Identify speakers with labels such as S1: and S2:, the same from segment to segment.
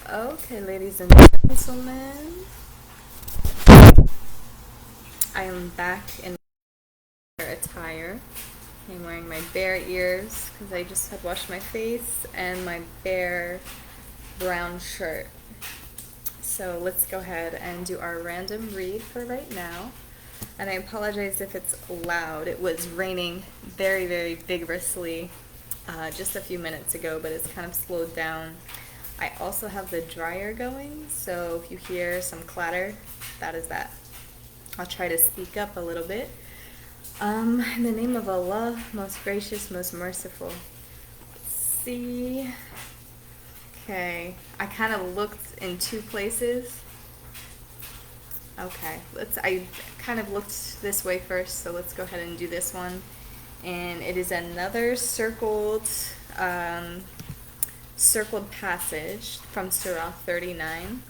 S1: Okay, ladies and gentlemen, I am back in my attire. I'm wearing my bear ears because I just had washed my face and my bear brown shirt. So let's go ahead and do our random read for right now. And I apologize if it's loud. It was raining very, very vigorously just a few minutes ago, but it's kind of slowed down. I also have the dryer going, so if you hear some clatter, that is that. I'll try to speak up a little bit. In the name of Allah, most gracious, most merciful. Let's see. Okay, I kind of looked in two places. Okay, I kind of looked this way first, so let's go ahead and do this one. And it is another circled passage from Surah 39.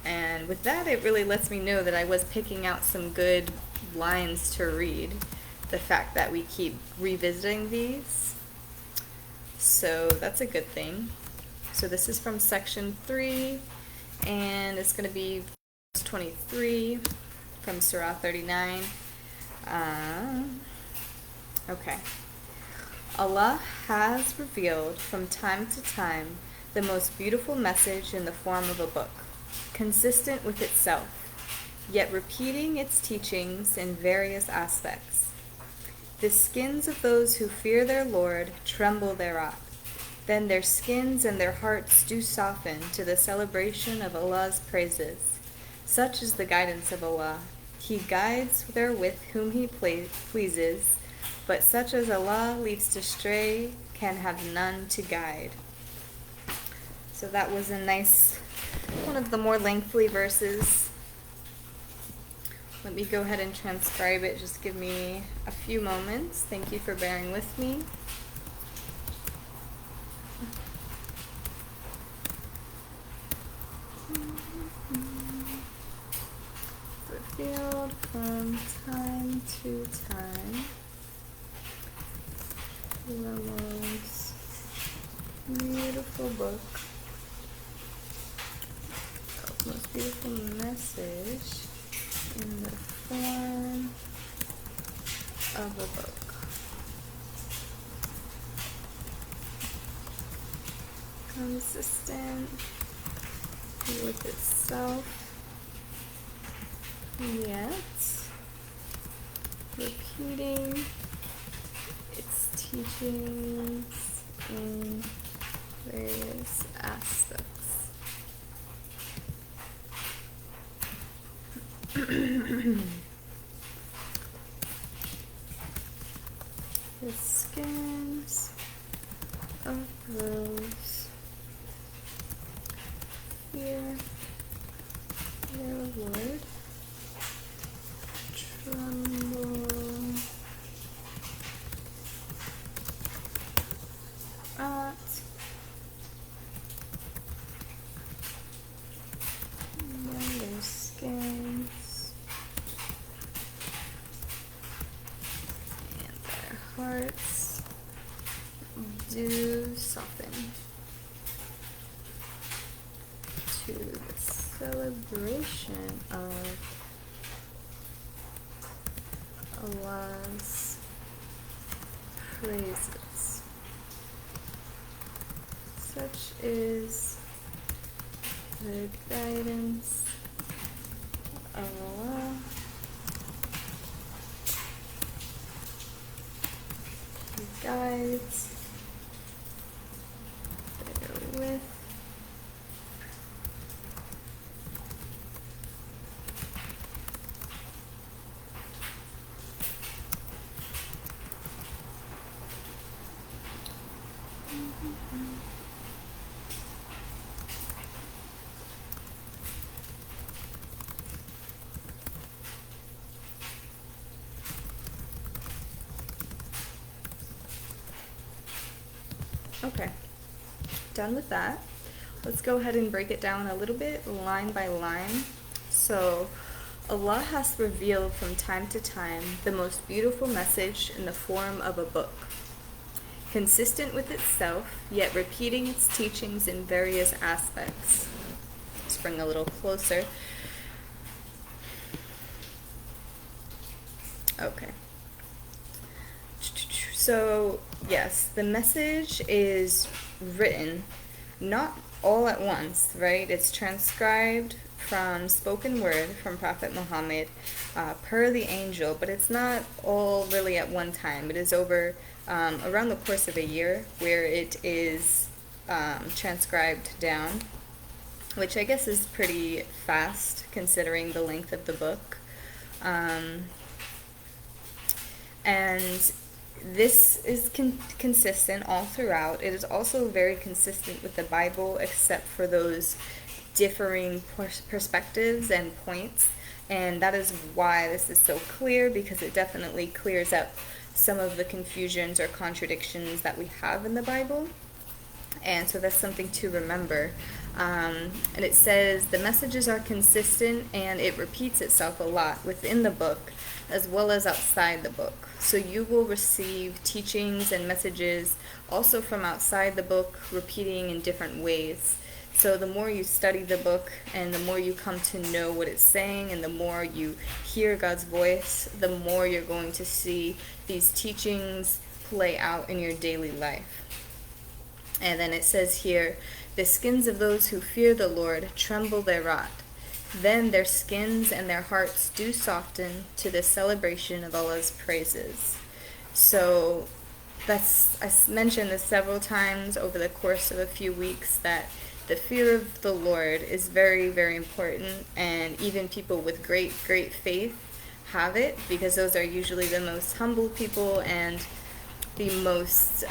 S1: And with that, it really lets me know that I was picking out some good lines to read. The fact that we keep revisiting these. So that's a good thing. So this is from section 3, and it's going to be verse 23 from Surah 39. Okay. Allah has revealed from time to time the most beautiful message in the form of a book, consistent with itself, yet repeating its teachings in various aspects. The skins of those who fear their Lord tremble thereat. Then their skins and their hearts do soften to the celebration of Allah's praises. Such is the guidance of Allah. He guides therewith whom He pleases, but such as Allah leaves to stray can have none to guide. So that was a nice, one of the more lengthy verses. Let me go ahead and transcribe it. Just give me a few moments. Thank you for bearing with me. Revealed from time to time the most beautiful book, most beautiful message in the form of a book. Consistent with itself, yet repeating its teachings in various aspects. The skins of those fear their Lord tremble at their skins and their hearts do soften to the celebration of Allah's praises. Such is the guidance of Allah. He guides therewith Okay, done with that. Let's go ahead and break it down a little bit, line by line. So, Allah has revealed from time to time the most beautiful message in the form of a book, consistent with itself, yet repeating its teachings in various aspects. Let's bring a little closer. Okay. So, yes, the message is written not all at once, right? It's transcribed from spoken word from Prophet Muhammad per the angel, but it's not all really at one time. It is over around the course of a year where it is transcribed down, which I guess is pretty fast considering the length of the book. And this is consistent all throughout. It is also very consistent with the Bible, except for those differing perspectives and points. And that is why this is so clear, because it definitely clears up some of the confusions or contradictions that we have in the Bible. And so that's something to remember. And it says the messages are consistent, and it repeats itself a lot within the book as well as outside the book. So you will receive teachings and messages also from outside the book, repeating in different ways. So the more you study the book and the more you come to know what it's saying and the more you hear God's voice, the more you're going to see these teachings play out in your daily life. And then it says here, the skins of those who fear the Lord tremble thereat. Then their skins and their hearts do soften to the celebration of Allah's praises. So I mentioned this several times over the course of a few weeks, that the fear of the Lord is very, very important, and even people with great faith have it, because those are usually the most humble people and the most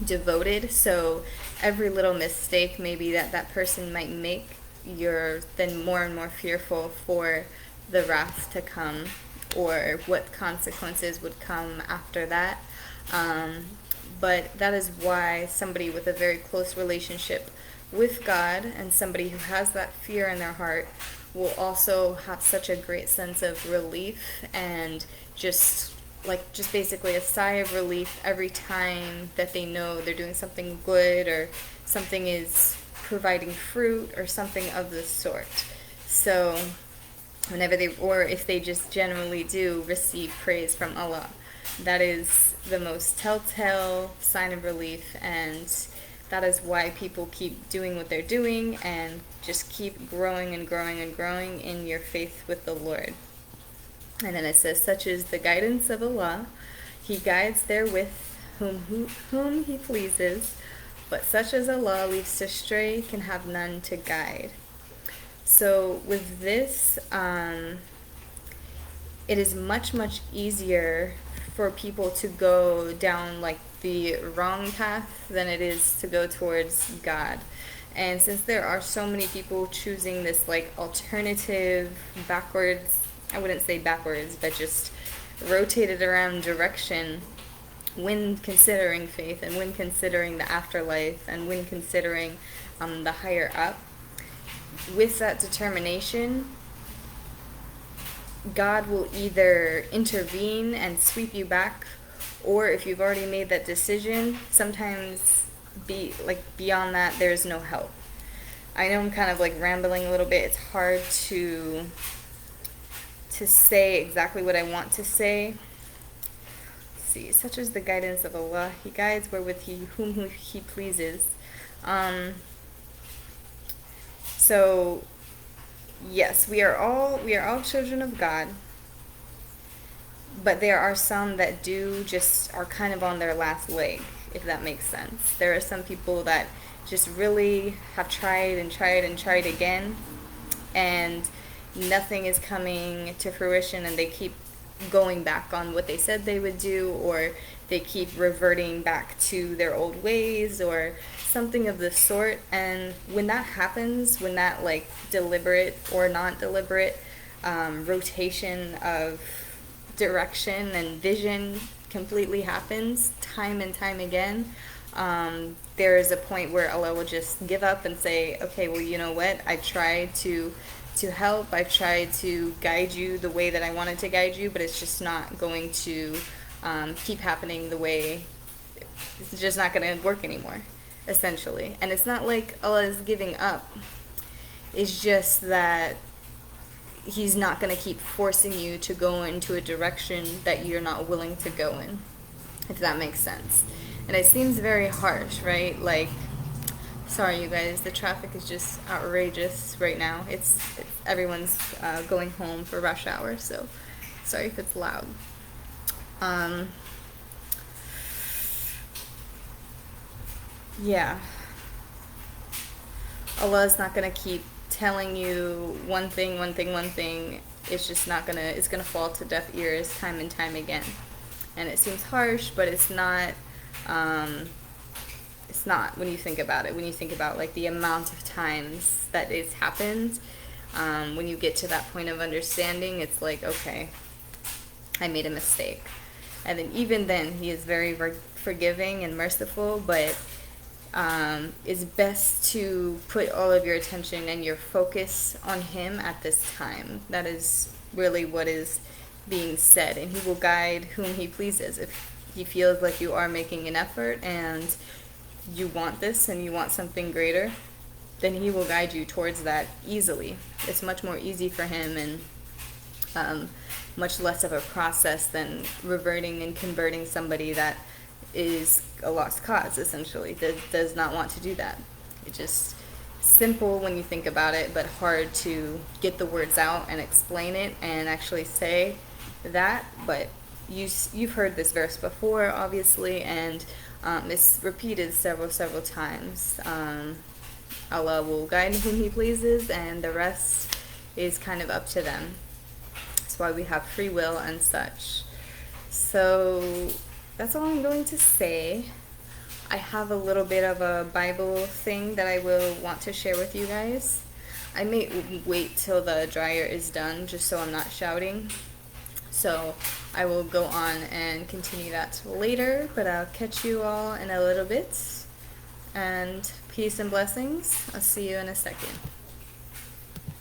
S1: devoted. So every little mistake maybe that person might make, you're then more and more fearful for the wrath to come or what consequences would come after that. But that is why somebody with a very close relationship with God and somebody who has that fear in their heart will also have such a great sense of relief and just basically a sigh of relief every time that they know they're doing something good or something is providing fruit or something of the sort. So whenever if they just generally do receive praise from Allah, that is the most telltale sign of relief, and that is why people keep doing what they're doing and just keep growing and growing and growing in your faith with the Lord. And then it says, such is the guidance of Allah. He guides therewith whom He pleases, but such as Allah leaves astray can have none to guide. So with this, it is much easier for people to go down the wrong path than it is to go towards God. And since there are so many people choosing this alternative backwards, I wouldn't say backwards, but just rotated around direction when considering faith and when considering the afterlife and when considering the higher up, with that determination, God will either intervene and sweep you back, or if you've already made that decision, sometimes beyond that there's no help. I know I'm kind of rambling a little bit. It's hard to say exactly what I want to say. Let's see, such is the guidance of Allah. He guides wherewith whom He pleases. So yes, we are all children of God, but there are some that are kind of on their last leg, if that makes sense. There are some people that just really have tried and tried and tried again, and nothing is coming to fruition, and they keep going back on what they said they would do, or they keep reverting back to their old ways or something of the sort. And when that happens, when that deliberate or not deliberate rotation of direction and vision completely happens time and time again, there is a point where Allah will just give up and say, okay, well, you know what, I tried to help, I've tried to guide you the way that I wanted to guide you, but it's just not going to keep happening the way It's just not going to work anymore, essentially. And it's not like Allah is giving up. It's just that He's not going to keep forcing you to go into a direction that you're not willing to go in, if that makes sense. And it seems very harsh, right? Like, sorry you guys, the traffic is just outrageous right now. It's everyone's going home for rush hour, so sorry if it's loud. Yeah. Allah is not going to keep telling you one thing. It's just not going to, it's going to fall to deaf ears time and time again. And it seems harsh, but it's not when you think about it. When you think about like the amount of times that it's happened, when you get to that point of understanding, it's like, okay, I made a mistake. And then even then, He is very forgiving and merciful, but it's best to put all of your attention and your focus on Him at this time. That is really what is being said, and He will guide whom He pleases. If He feels like you are making an effort and you want this and you want something greater, then He will guide you towards that easily. It's much more easy for Him, and much less of a process than reverting and converting somebody that is a lost cause, essentially, that does not want to do that. It's just simple when you think about it, but hard to get the words out and explain it and actually say that. But you've heard this verse before, obviously, and it's repeated several times. Allah will guide whom He pleases, and the rest is kind of up to them. That's why we have free will and such. So that's all I'm going to say. I have a little bit of a Bible thing that I will want to share with you guys. I may wait till the dryer is done just so I'm not shouting. So I will go on and continue that later, but I'll catch you all in a little bit. And peace and blessings. I'll see you in a second.